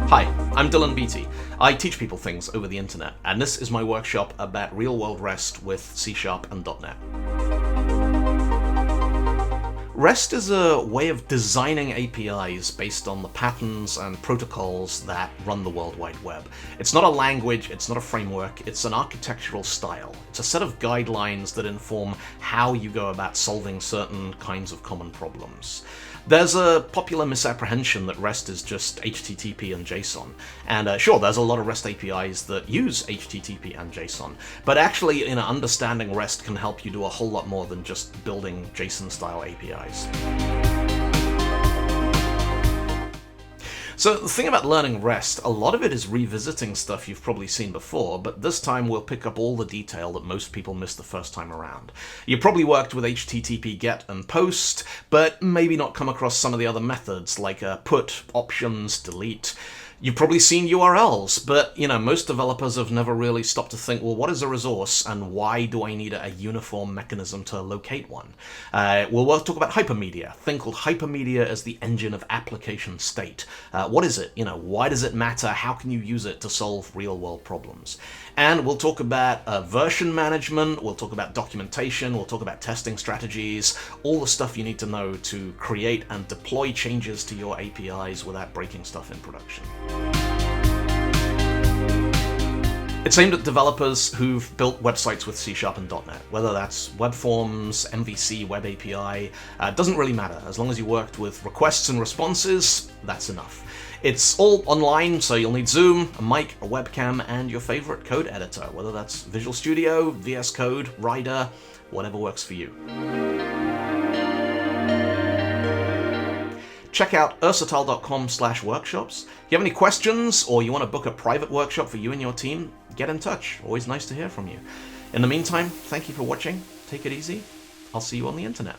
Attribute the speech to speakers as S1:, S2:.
S1: Hi, I'm Dylan Beattie. I teach people things over the internet, and this is my workshop about real-world REST with C# and .NET. REST is a way of designing APIs based on the patterns and protocols that run the World Wide Web. It's not a language, it's not a framework, it's an architectural style. It's a set of guidelines that inform how you go about solving certain kinds of common problems. There's a popular misapprehension that REST is just HTTP and JSON, and sure, there's a lot of REST APIs that use HTTP and JSON, but actually, understanding REST can help you do a whole lot more than just building JSON-style APIs. So the thing about learning REST, a lot of it is revisiting stuff you've probably seen before, but this time we'll pick up all the detail that most people missed the first time around. You probably worked with HTTP GET and POST, but maybe not come across some of the other methods like put, options, delete. You've probably seen URLs, but most developers have never really stopped to think, well, what is a resource and why do I need a uniform mechanism to locate one? We'll talk about hypermedia, a thing called hypermedia as the engine of application state. What is it? Why does it matter? How can you use it to solve real-world problems? And we'll talk about version management, we'll talk about documentation, we'll talk about testing strategies, all the stuff you need to know to create and deploy changes to your APIs without breaking stuff in production. It's aimed at developers who've built websites with C# and .NET, whether that's web forms, MVC, web API, doesn't really matter. As long as you worked with requests and responses, that's enough. It's all online, so you'll need Zoom, a mic, a webcam, and your favorite code editor, whether that's Visual Studio, VS Code, Rider, whatever works for you. Check out ursatal.com/workshops. If you have any questions or you want to book a private workshop for you and your team, get in touch. Always nice to hear from you. In the meantime, thank you for watching. Take it easy. I'll see you on the internet.